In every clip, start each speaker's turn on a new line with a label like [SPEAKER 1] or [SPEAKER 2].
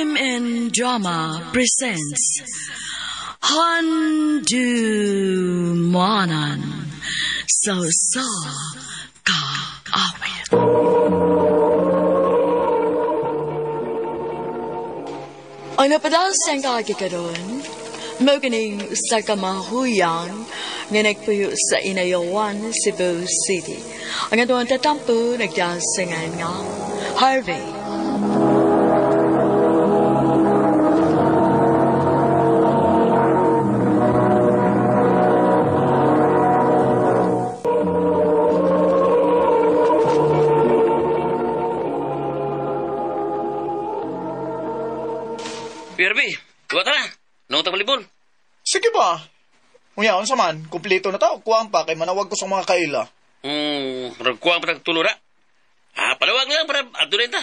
[SPEAKER 1] Crime and Drama presents Handu Manan So Ka Awit. Ang napadal siyang kagikaroon, maganing sa kamahuyang nga nagpuyo sa Inayawan, Cebu City. Ang ito ang tatampo nagdasangan nga Harvey.
[SPEAKER 2] Harvey, kuha ka na. Nung tabalibol.
[SPEAKER 3] Sige ba? Uyaon sa man, kumpleto na to. Kuwang pa kay manawag ko sa mga kaila.
[SPEAKER 2] Kuha pa tagtulura. Palawag lang para abdulin ta.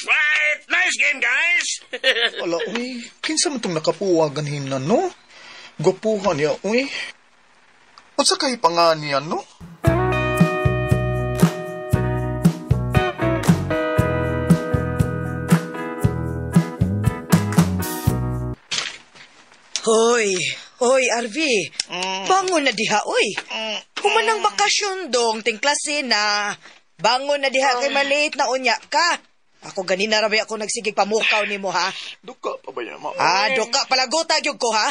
[SPEAKER 2] Right, nice game, guys.
[SPEAKER 3] Wala, uy. Kinsa man itong nakapuwagan hinan, no? Gwapuhan niya, uy. O sa kay pangan niya, no?
[SPEAKER 4] Hoy, Arvi. Bangon na diha, oy. Humanang bakasyon dong, ting klase na. Bangon na diha kay malate na unya ka. Ako ganina rabay ako nagsigig pamukaw ni mo, ha?
[SPEAKER 3] Duka pa ba yan, ma?
[SPEAKER 4] Duka palaguta gyud ko, ha?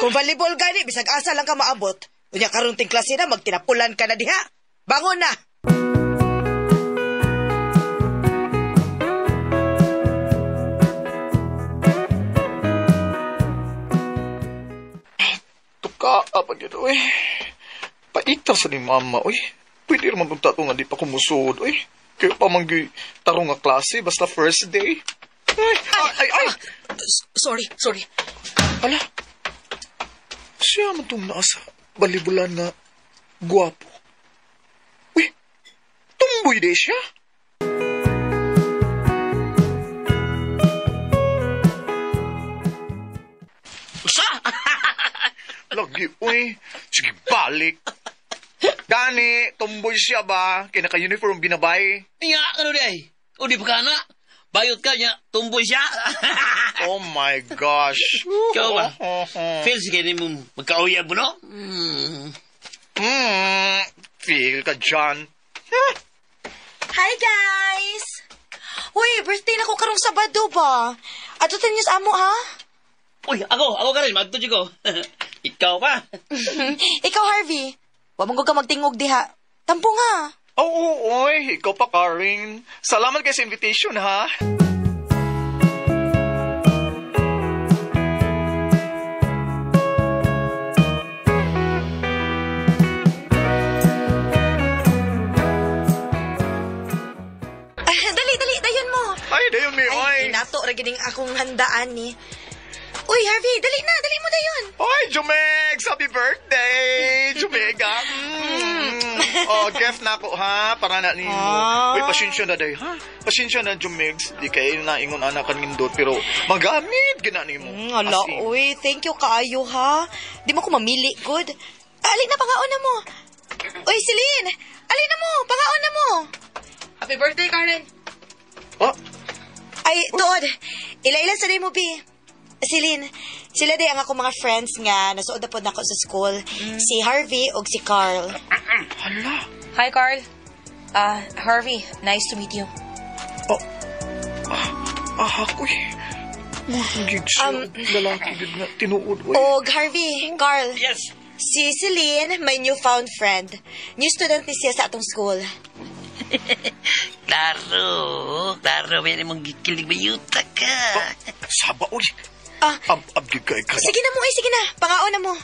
[SPEAKER 4] Kung volleyball gani, bisag asa lang ka maabot. Unya karon ting klase na, magtinapulan ka na diha. Bangon na!
[SPEAKER 3] Duka pa yun, uy. Paita sa ni mama, uy. Pwede naman itong tato nga di pa kumusod, uy. Kaya pa manggi tarong nga klase, basta first day. Ay!
[SPEAKER 4] Sorry.
[SPEAKER 3] Ala, siya man itong nasa balibulan nga guwapo. Uy, tumboy de siya.
[SPEAKER 2] Usa!
[SPEAKER 3] Lagi, uy. Sige, balik. Gani, tumboy siya ba? Kaya naka-uniform binabay.
[SPEAKER 2] Iya, ano di ay? O di pa ka na? Bayot ka niya, tumboy siya.
[SPEAKER 3] Oh my gosh.
[SPEAKER 2] Ikaw ba? Feel si kayo mo magkauyab mo, no?
[SPEAKER 3] Feel ka dyan.
[SPEAKER 4] Hi, guys! Uy, birthday na ko karong Sabado ba? Ato tayo sa amo, ha?
[SPEAKER 2] Uy, ako ka rin, magtudyo ko. Ikaw pa.
[SPEAKER 4] Ikaw, Harvey. Wa mong ka magtingog diha. Tampo nga.
[SPEAKER 3] Oo, oy. Ikaw pa, Karin. Salamat kayo sa invitation, ha?
[SPEAKER 4] Dali, dayon mo.
[SPEAKER 3] Ay, dayon mi, oy.
[SPEAKER 4] Ay, inato ra gining akong handaan ni. Uy, Harvey, dali mo dayon.
[SPEAKER 3] Oy, Jumex! Happy birthday! Jumega! Gift na ako, ha? Para na ninyo. Uy, pasensya na day, ha? Pasensya na, Jumex. Di kayo na ingon anak kan ngindot, pero magamit, ginani mo.
[SPEAKER 4] Ala, uy, thank you kaayo, ha? Di mo ko mamili, good. Alin na, pangaon na mo. Uy, Celine! Alin na mo, pangaon na mo.
[SPEAKER 5] Happy birthday, Karen.
[SPEAKER 4] Ay, Todd, ila-ila sa mo, Bi. Celine, sila day ang ako mga friends nga nasuod na po na ako sa school. Si Harvey o si Carl.
[SPEAKER 3] Hala.
[SPEAKER 5] Hi, Carl. Harvey, nice to meet you.
[SPEAKER 3] Ako eh. Gid siya. Lalaki gid nga tinuod.
[SPEAKER 4] O Harvey, Carl.
[SPEAKER 2] Yes.
[SPEAKER 4] Si Celine, my newfound friend. New student ni siya sa atong school.
[SPEAKER 2] Klaro, may namang gikilig bayuta ka.
[SPEAKER 3] Saba, uy. Abdi ka ikaw.
[SPEAKER 4] Sige na mo, sige na. Pangaon na mo.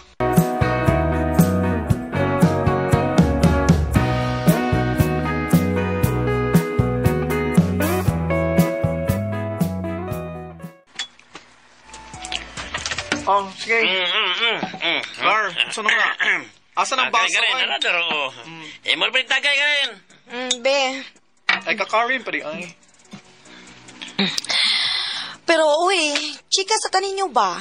[SPEAKER 3] Sige. Lar, saan na? Asa ng basa ko?
[SPEAKER 2] Mo rin tagay ka rin.
[SPEAKER 4] Be.
[SPEAKER 3] Ay, kakarin pa rin, ay.
[SPEAKER 4] Pero, uy, chika sa tanin nyo ba?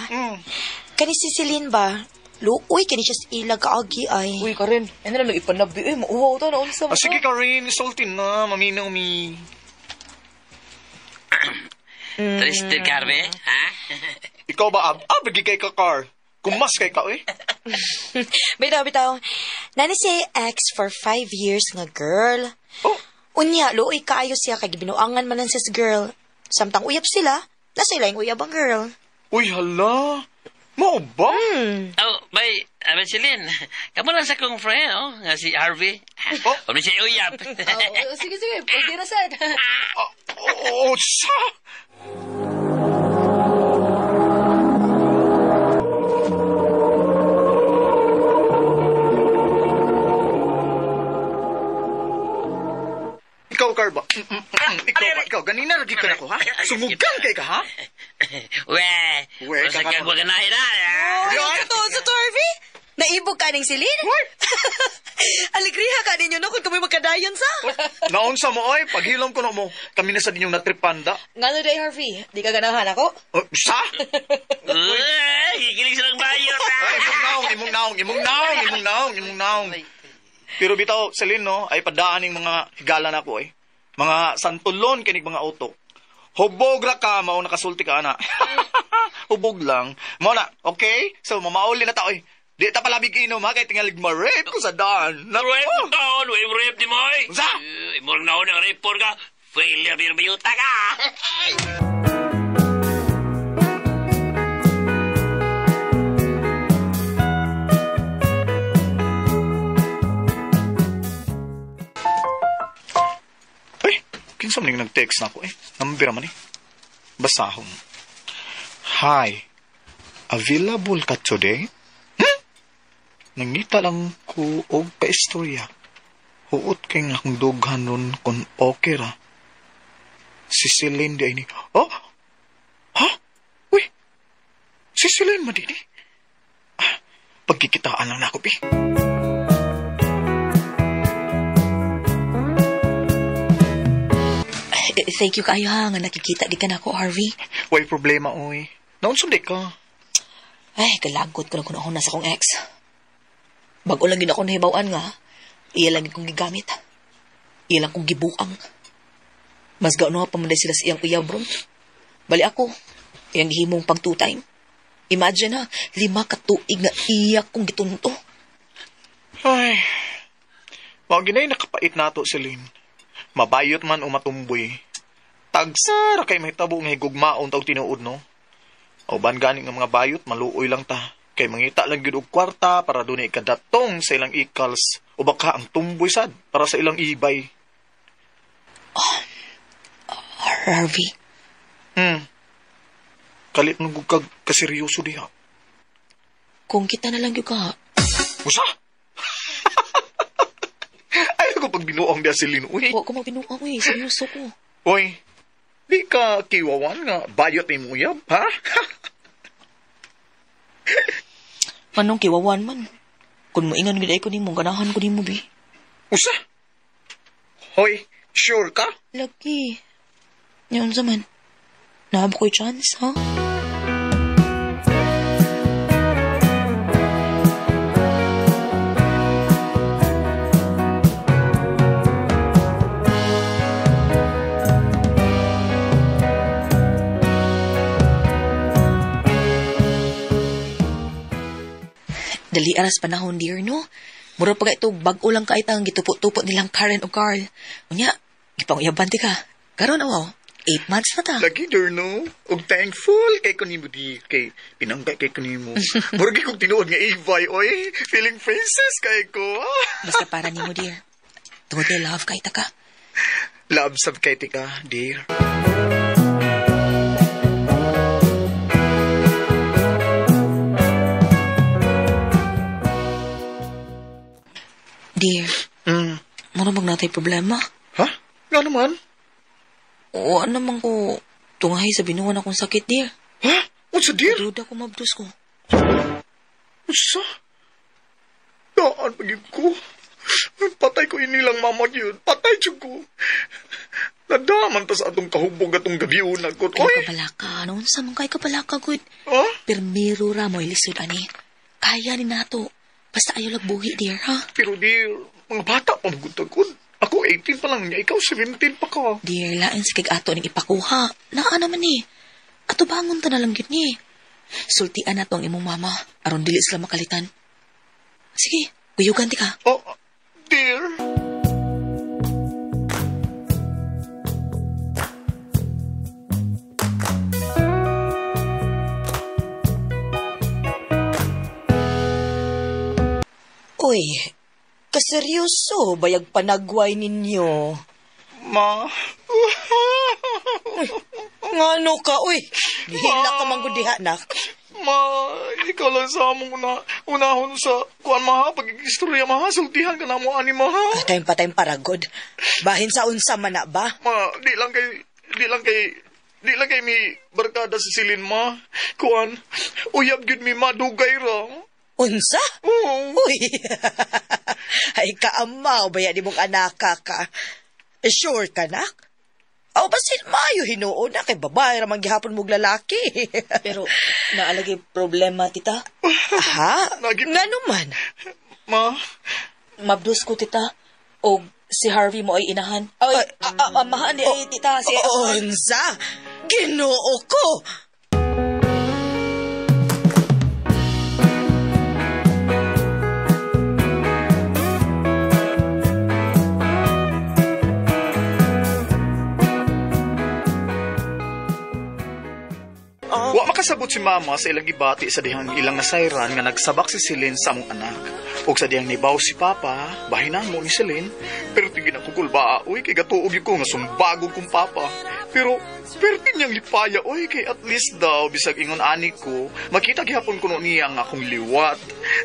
[SPEAKER 4] Kani si Celine ba? Luoy, kani siya sa ilag kaagi ay.
[SPEAKER 5] Uy, Karen, ano na lang ipanabi. Eh, mauwaw to na unsa mo.
[SPEAKER 3] Sige Karen, sulti na, maminaw mi.
[SPEAKER 2] Tristed ka, Harvey? Ha?
[SPEAKER 3] Ikaw ba, bagi kay ka, Car? Kumas kay ka, eh.
[SPEAKER 4] Bitaw. Nani si ex for 5 years nga girl.
[SPEAKER 3] Oh,
[SPEAKER 4] Unya, luoy kaayo siya kay gibinuangan man lang sa girl. Samtang uyab sila, nasa ilang uyab ang girl.
[SPEAKER 3] uy, hala. Mao ba?
[SPEAKER 2] Oh, bay, Celine, kamu lang sa kong friend, oh, nga si Harvey.
[SPEAKER 3] Oh.
[SPEAKER 2] Kung siya uyap.
[SPEAKER 5] Sige, pwede na sad.
[SPEAKER 3] Oo, sa? Ikaw, Car ba? Ikaw, ganina lagi ka na ko, ha? Sumugan kay ka, ha?
[SPEAKER 2] We, basta
[SPEAKER 3] kakano.
[SPEAKER 2] kang maganahin na.
[SPEAKER 4] Totoo sa Harvey? Naibog ka ning Celine?
[SPEAKER 3] Uy!
[SPEAKER 4] Alegriha ka ninyo no kung kami magkadayon sa.
[SPEAKER 3] Naunsa mo, oy, paghilom ko na mo, kami na sa dinyong natripanda.
[SPEAKER 4] Ngano day Harvey? Di ka ganahan ako?
[SPEAKER 3] Sa?
[SPEAKER 2] Uy, gigiling silang bayo.
[SPEAKER 3] Ay, imong naong. Pero bitaw, Celine, no, ay padaan ng mga higala na ko, eh. Mga santulon kinig mga auto. Hubog ra ka, mao nakasulti ka, ana. Hubog lang. Mao na, okay? So, mamauli na tao, eh. Di ta palabig inom, ha? Kaya tingalig ma-rape ko sa daan.
[SPEAKER 2] Rape mo taon, rape di mo, eh.
[SPEAKER 3] Sa?
[SPEAKER 2] Imong naon ang report ka. Failure din bayuta ka.
[SPEAKER 3] Ay, kinsa man yung nag-text na ako, eh. Number man, eh. Basahon. Hi. Available ka today? Nangita lang ko og paistorya. Huot kay nga akong dughan ron kung okay ra. Si Celine di ay ni... Oh? Ha? Uy! Si Celine man di ni? Pagkikitaan lang na ako, pi.
[SPEAKER 5] Thank you kayo ha, nga nakikita di ka na ako, Harvey.
[SPEAKER 3] Way problema, oy. Naunsunday ka.
[SPEAKER 5] Ay, kalagot ko na kung ako nasa kong ex. Bago lang din ako nahibawan nga, iya lang kong gigamit. Iya lang kong gibuang. Mas gaano nga pamanday sila sa iyang uyabron. Bali ako, iyang gihimong pag 2 time. Imagine ha, 5 katuig nga iya kong gitunto.
[SPEAKER 3] Ay. Mga ginay nakapait nato, Celine. Mabayot man o matumboy. Tagsara kay mahitabo nga higugmaon taw tinuod, no? O ban gani nga mga bayot, maluoy lang ta. Kay mangita lang gyud og kwarta para dunay ikadatong sa ilang ikals o baka ang tumboy sad para sa ilang ibay.
[SPEAKER 5] Harvey,
[SPEAKER 3] Kalit nung kag kaseryoso diha.
[SPEAKER 5] kung kita na lang yung ka,
[SPEAKER 3] Usa? Ayaw ko pag binuang dia Celine, uy.
[SPEAKER 5] huwag ko mabinuang eh, seryoso ko.
[SPEAKER 3] Uy, di ka kiwawan nga bayot ni muyab, ha?
[SPEAKER 5] Anong kiwawan man? Kung moingan giday ko ni mo, ganahan ko ni mo, bi.
[SPEAKER 3] Usa? Hoy, sure ka?
[SPEAKER 5] Lagi. Yan sa man. Nahab ko'y chance, ha? Dali aras panahon, dear, no? Mura pa ito, bago lang kahit ang gitupot-tupot nilang Karen o Carl. Unya, ipang-uyabanti ka. Karon awaw, 8 months na ta.
[SPEAKER 3] Lagi, no? Og thankful kay kunimo di. Kay pinanggay kay kunimo. Murag kong tinuod nga Evay, oy. Feeling faces kay ko.
[SPEAKER 5] Basta para ni mo, dear. Tungod kay love kahit ka.
[SPEAKER 3] Love sab kay tika, dear.
[SPEAKER 5] Dear, mura bang natay problema?
[SPEAKER 3] Ha? Nga naman?
[SPEAKER 5] Oo, naman ko tungahay sa binuwan akong sakit, dear.
[SPEAKER 3] Ha? Unsa, dear?
[SPEAKER 5] Duda ko mabdus ko.
[SPEAKER 3] Unsa? Daan pagid ko. Patay ko inilang mama yun. Patay jud ko. Nadaman ta sa atong kahubog atong gabiyon na ko.
[SPEAKER 5] Ay,
[SPEAKER 3] Oy!
[SPEAKER 5] kabalaka. Noon sa mong kay kabalaka, good.
[SPEAKER 3] Ha?
[SPEAKER 5] Permiro ra mo ilisod, ani. Kaya ni nato. Basta ayaw lagbuhi, dear, ha?
[SPEAKER 3] Pero dear, mga bata pa magutagod. Ako 18 pa lang niya, ikaw 17 pa ka.
[SPEAKER 5] Dear, lain sa kag-ato ning ipakuha. Naa naman ni. Ato bangon ta na lang gid ni. Sultian na to ang imong mama. Aron dili sila makalitan. Sige, kuyugan ti ka.
[SPEAKER 3] Oh, dear.
[SPEAKER 4] Uy, kaseryoso bayag panagway ninyo.
[SPEAKER 3] Ma.
[SPEAKER 4] Ngano ka, uy? Gihila ka man gud diha, nak.
[SPEAKER 3] Ma, ikaw lang sa among unahon sa kuan maha, pag-istorya maha, sultihan ka na mo ani maha.
[SPEAKER 4] Patayong paragod. Bahin sa unsa man na ba?
[SPEAKER 3] Ma, di lang kay mi barkada sa silin ma. Kuan, uyab gud mi madugay ra.
[SPEAKER 4] Unsa?
[SPEAKER 3] Oo.
[SPEAKER 4] Uy, ay kaamaw, baya di mong anaka ka. Sure ka, nak? Aw, basin mayo hinuon na kay babae ramang gihapon mong lalaki.
[SPEAKER 5] Pero naalagi problema, tita.
[SPEAKER 4] Aha,
[SPEAKER 3] Nagip-
[SPEAKER 4] nga naman.
[SPEAKER 3] Ma,
[SPEAKER 5] Mabdus ko, tita. O si Harvey mo ay inahan. Ay, amahan di ay, tita. Si
[SPEAKER 4] Unsa? Ginoo ko!
[SPEAKER 3] wa makasabot si mama sa ilang gibati sa dihang ilang nasayran nga nagsabak si Celine sa among anak. Og sa dihang nibaw si papa, bahinan mo ni Celine. Pero tingin ako kulba, uy, kay gatuog yun ko nga sumbagog kong papa. Pero niyang lipaya, uy, kay at least daw, bisag ingon ani ko, makita gihapon ko niya nga akong liwat.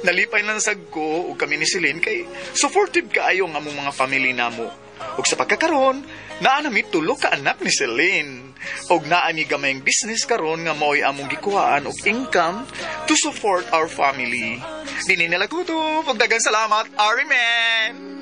[SPEAKER 3] Nalipay na nasag ko, ug kami ni Celine, kay supportive kaayo nga among mga family namo. Ug sa pagkakaroon, naa nami tulo ka anak ni Celine. Og naa mi gamayng business karon nga mao'y among gikuhaan og income to support our family. Dini nila kuto, pagdagang salamat, Ari man!